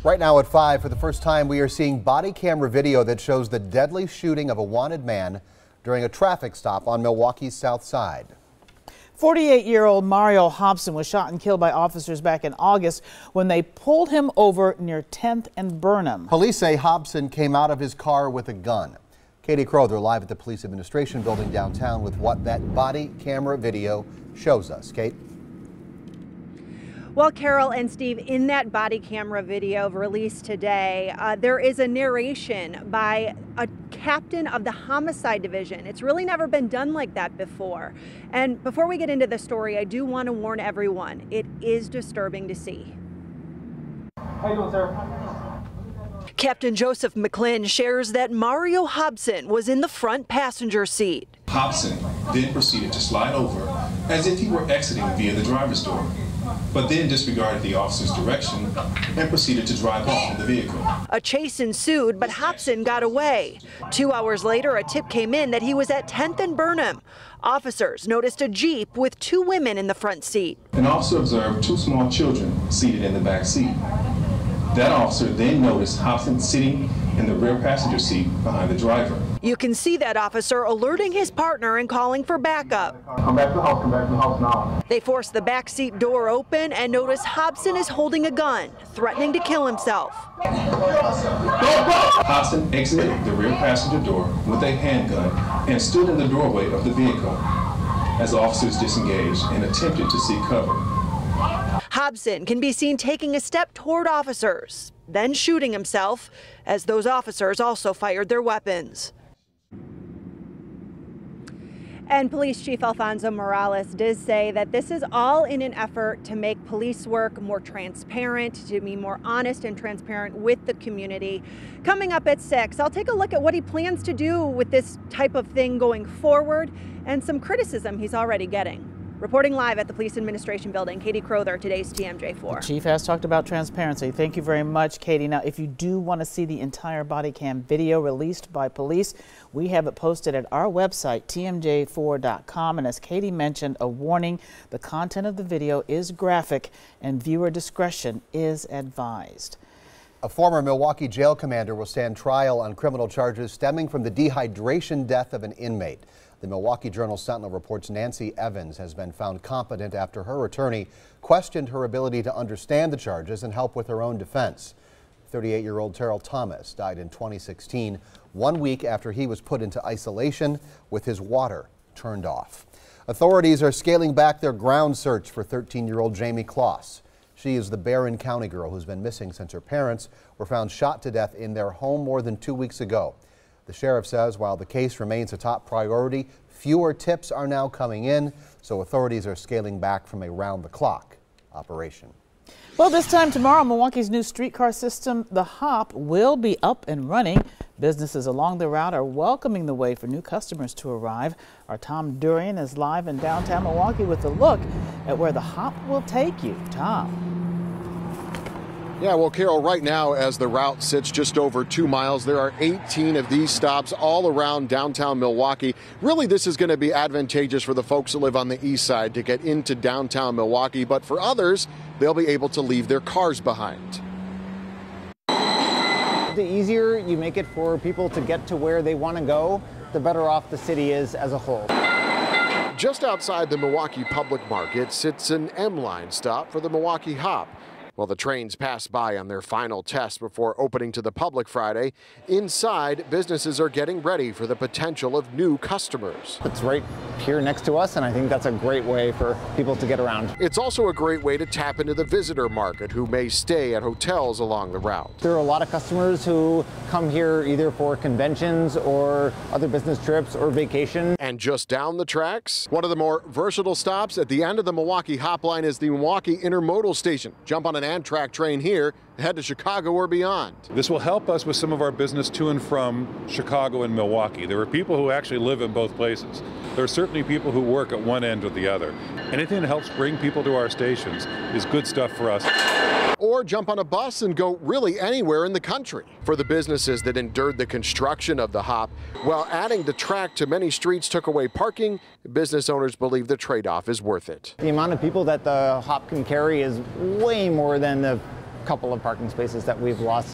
Right now at 5, for the first time, we are seeing body camera video that shows the deadly shooting of a wanted man during a traffic stop on Milwaukee's South Side. 48-year-old Mario Hobson was shot and killed by officers back in August when they pulled him over near 10th and Burnham. Police say Hobson came out of his car with a gun. Katie Crowther live at the Police Administration Building downtown with what that body camera video shows us. Kate? Well, Carol and Steve, in that body camera video released today, there is a narration by a captain of the homicide division. It's really never been done like that before. And before we get into the story, I do want to warn everyone, it is disturbing to see. How you doing, sir? Captain Joseph McClin shares that Mario Hobson was in the front passenger seat. Hobson then proceeded to slide over as if he were exiting via the driver's door, but then disregarded the officer's direction and proceeded to drive off in the vehicle. A chase ensued, but Hobson got away. 2 hours later, a tip came in that he was at 10th and Burnham. Officers noticed a Jeep with 2 women in the front seat. An officer observed 2 small children seated in the back seat. That officer then noticed Hobson sitting in the rear passenger seat behind the driver. You can see that officer alerting his partner and calling for backup. Come back to the house, come back to the house now. They force the back seat door open and notice Hobson is holding a gun, threatening to kill himself. Hobson exited the rear passenger door with a handgun and stood in the doorway of the vehicle as officers disengaged and attempted to seek cover. Hobson can be seen taking a step toward officers, then shooting himself as those officers also fired their weapons. And Police Chief Alfonso Morales did say that this is all in an effort to make police work more transparent, to be more honest and transparent with the community. Coming up at 6, I'll take a look at what he plans to do with this type of thing going forward and some criticism he's already getting. Reporting live at the Police Administration Building, Katie Crowther, today's TMJ4. The Chief has talked about transparency. Thank you very much, Katie. Now, if you do want to see the entire body cam video released by police, we have it posted at our website, tmj4.com. And as Katie mentioned, a warning, the content of the video is graphic and viewer discretion is advised. A former Milwaukee jail commander will stand trial on criminal charges stemming from the dehydration death of an inmate. The Milwaukee Journal-Sentinel reports Nancy Evans has been found competent after her attorney questioned her ability to understand the charges and help with her own defense. 38-year-old Terrell Thomas died in 2016, 1 week after he was put into isolation with his water turned off. Authorities are scaling back their ground search for 13-year-old Jamie Kloss. She is the Barron County girl who's been missing since her parents were found shot to death in their home more than 2 weeks ago. The sheriff says while the case remains a top priority, fewer tips are now coming in, so authorities are scaling back from a round-the-clock operation. Well, this time tomorrow, Milwaukee's new streetcar system, the HOP, will be up and running. Businesses along the route are welcoming the way for new customers to arrive. Our Tom Durian is live in downtown Milwaukee with a look at where the HOP will take you. Tom. Yeah, well, Carol, right now, as the route sits just over 2 miles, there are 18 of these stops all around downtown Milwaukee. Really, this is going to be advantageous for the folks that live on the east side to get into downtown Milwaukee, but for others, they'll be able to leave their cars behind. The easier you make it for people to get to where they want to go, the better off the city is as a whole. Just outside the Milwaukee Public Market sits an M-Line stop for the Milwaukee HOP. While the trains pass by on their final test before opening to the public Friday, inside, businesses are getting ready for the potential of new customers. It's right here next to us, and I think that's a great way for people to get around. It's also a great way to tap into the visitor market who may stay at hotels along the route. There are a lot of customers who come here either for conventions or other business trips or vacation. And just down the tracks, one of the more versatile stops at the end of the Milwaukee HOP line is the Milwaukee Intermodal Station. Jump on an Amtrak train here, head to Chicago or beyond. This will help us with some of our business to and from Chicago and Milwaukee. There are people who actually live in both places. There are certainly people who work at one end or the other. Anything that helps bring people to our stations is good stuff for us. Or jump on a bus and go really anywhere in the country. For the businesses that endured the construction of the HOP, while adding the track to many streets took away parking, business owners believe the trade-off is worth it. The amount of people that the HOP can carry is way more than the couple of parking spaces that we've lost.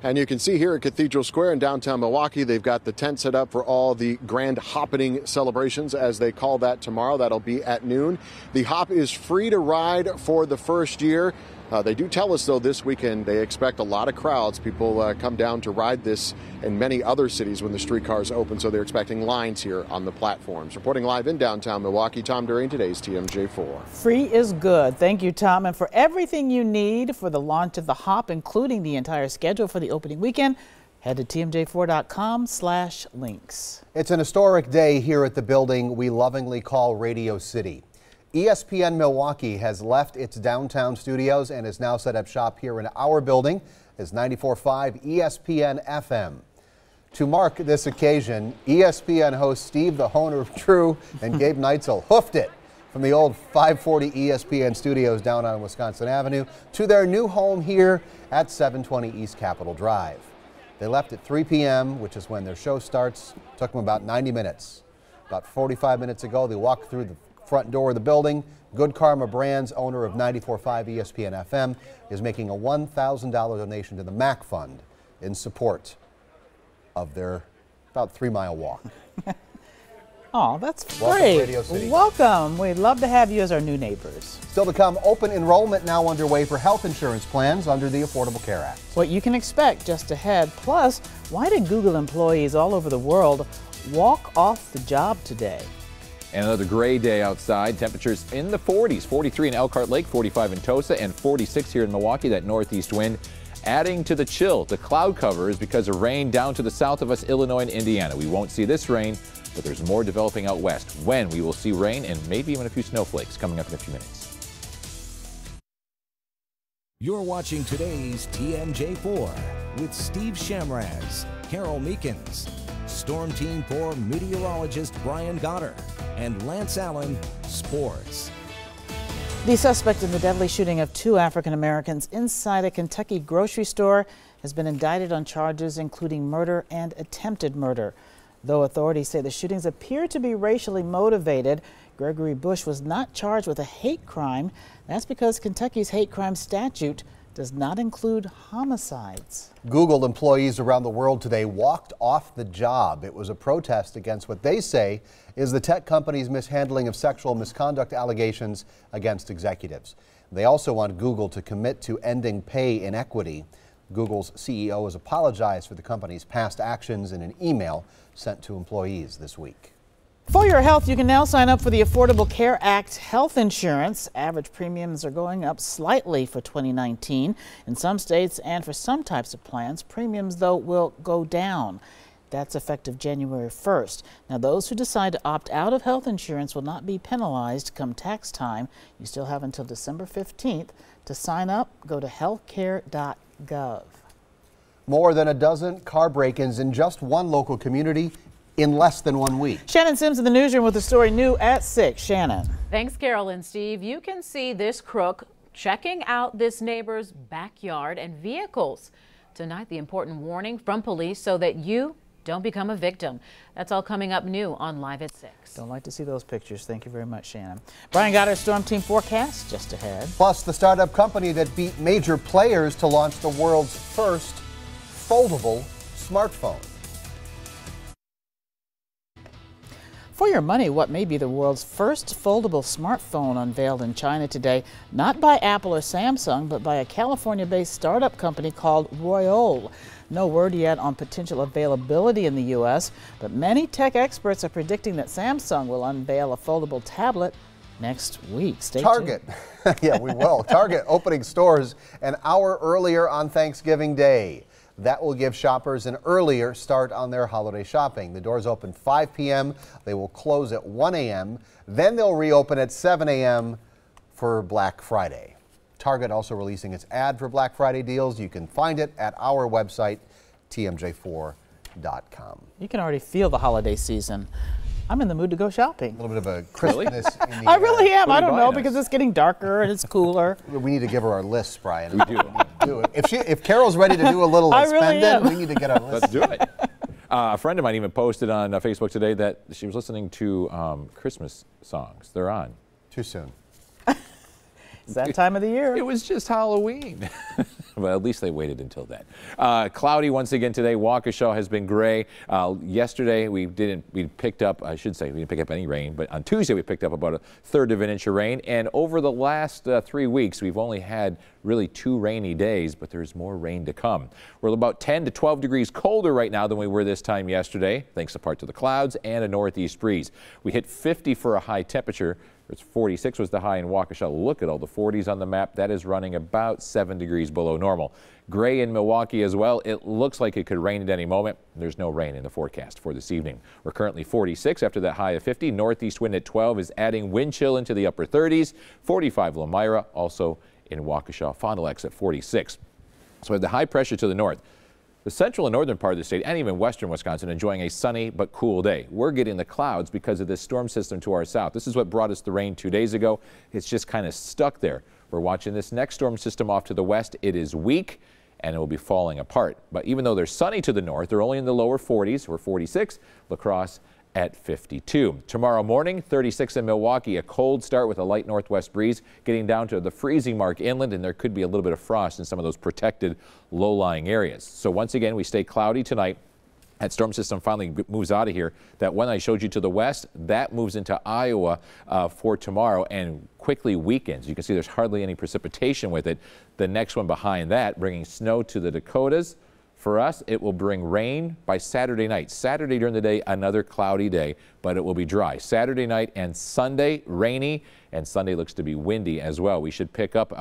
And you can see here at Cathedral Square in downtown Milwaukee, they've got the tent set up for all the grand hoppening celebrations, as they call that tomorrow. That'll be at noon. The hop is free to ride for the first year. They do tell us, though, this weekend they expect a lot of crowds. People come down to ride this in many other cities when the streetcars open, so they're expecting lines here on the platforms. Reporting live in downtown Milwaukee, Tom During, today's TMJ4. Free is good. Thank you, Tom. And for everything you need for the launch of the hop, including the entire schedule for the opening weekend, head to tmj4.com/links. It's an historic day here at the building we lovingly call Radio City. ESPN Milwaukee has left its downtown studios and has now set up shop here in our building as 94.5 ESPN FM. To mark this occasion, ESPN host Steve the Honer of True and Gabe Neitzel hoofed it from the old 540 ESPN studios down on Wisconsin Avenue to their new home here at 720 East Capitol Drive. They left at 3 p.m., which is when their show starts. Took them about 90 minutes. About 45 minutes ago, they walked through the front door of the building. Good Karma Brands, owner of 94.5 ESPN FM, is making a $1,000 donation to the MAC Fund in support of their about 3-mile walk. Oh, that's Welcome to great. Radio City. Welcome. We'd love to have you as our new neighbors. Still to come, open enrollment now underway for health insurance plans under the Affordable Care Act. What you can expect just ahead. Plus, why did Google employees all over the world walk off the job today? And another gray day outside. Temperatures in the 40s, 43 in Elkhart Lake, 45 in Tosa, and 46 here in Milwaukee. That northeast wind adding to the chill. The cloud cover is because of rain down to the south of us, Illinois and Indiana. We won't see this rain, but there's more developing out west. When we will see rain and maybe even a few snowflakes coming up in a few minutes. You're watching today's TMJ4 with Steve Shamraz, Carol Meekins, Storm Team 4 meteorologist Brian Goddard, and Lance Allen, sports. The suspect in the deadly shooting of 2 African Americans inside a Kentucky grocery store has been indicted on charges including murder and attempted murder. Though authorities say the shootings appear to be racially motivated, Gregory Bush was not charged with a hate crime. That's because Kentucky's hate crime statute does not include homicides. Google employees around the world today walked off the job. It was a protest against what they say is the tech company's mishandling of sexual misconduct allegations against executives. They also want Google to commit to ending pay inequity. Google's CEO has apologized for the company's past actions in an email sent to employees this week. For your health, you can now sign up for the Affordable Care Act health insurance. Average premiums are going up slightly for 2019 in some states, and for some types of plans, premiums, though, will go down. That's effective January 1st. Now, those who decide to opt out of health insurance will not be penalized come tax time. You still have until December 15th to sign up. Go to healthcare.gov. More than a dozen car break-ins in just one local community in less than 1 week. Shannon Sims in the newsroom with the story new at 6. Shannon. Thanks, Carol and Steve. You can see this crook checking out this neighbor's backyard and vehicles. Tonight, the important warning from police so that you don't become a victim. That's all coming up new on Live at 6. Don't like to see those pictures. Thank you very much, Shannon. Brian got our Storm Team forecast just ahead. Plus, the startup company that beat major players to launch the world's first foldable smartphone. For your money, what may be the world's first foldable smartphone unveiled in China today, not by Apple or Samsung, but by a California-based startup company called Royole. No word yet on potential availability in the U.S., but many tech experts are predicting that Samsung will unveil a foldable tablet next week. Stay Target. Yeah, we will. Target opening stores an hour earlier on Thanksgiving Day. That will give shoppers an earlier start on their holiday shopping. The doors open 5 p.m. They will close at 1 a.m. Then they'll reopen at 7 a.m. for Black Friday. Target also releasing its ad for Black Friday deals. You can find it at our website, tmj4.com. You can already feel the holiday season. I'm in the mood to go shopping. A little bit of a crispness in the I really am. I don't know, us? because it's getting darker and it's cooler. We need to give her our lists, Brian. We do. If Carol's ready to do a little spending, we need to get our list. Let's do it. A friend of mine even posted on Facebook today that she was listening to Christmas songs. They're on. Too soon. It's that time of the year. It was just Halloween. But at least they waited until then. Cloudy once again today. Waukesha has been gray. Yesterday we picked up, I should say, we didn't pick up any rain, but on Tuesday we picked up about 1/3 of an inch of rain. And over the last 3 weeks, we've only had really 2 rainy days, but there's more rain to come. We're about 10 to 12 degrees colder right now than we were this time yesterday, thanks in part to the clouds and a northeast breeze. We hit 50 for a high temperature. It's 46 was the high in Waukesha. Look at all the 40s on the map. That is running about 7 degrees below normal. Gray in Milwaukee as well. It looks like it could rain at any moment. There's no rain in the forecast for this evening. We're currently 46 after that high of 50. Northeast wind at 12 is adding wind chill into the upper 30s. 45 Lomira, also in Waukesha. Fond du Lac's at 46. So we have the high pressure to the north. The central and northern part of the state, and even western Wisconsin, enjoying a sunny but cool day. We're getting the clouds because of this storm system to our south. This is what brought us the rain 2 days ago. It's just kind of stuck there. We're watching this next storm system off to the west. It is weak, and it will be falling apart. But even though they're sunny to the north, they're only in the lower 40s. We're 46. La Crosse at 52. Tomorrow morning, 36 in Milwaukee, a cold start with a light northwest breeze, getting down to the freezing mark inland, and there could be a little bit of frost in some of those protected low-lying areas. So once again, we stay cloudy tonight. That storm system finally moves out of here. That one I showed you to the west, that moves into Iowa for tomorrow and quickly weakens. You can see there's hardly any precipitation with it. The next one behind that, bringing snow to the Dakotas. For us, it will bring rain by Saturday night. Saturday during the day, another cloudy day, but it will be dry. Saturday night and Sunday, rainy, and Sunday looks to be windy as well. We should pick up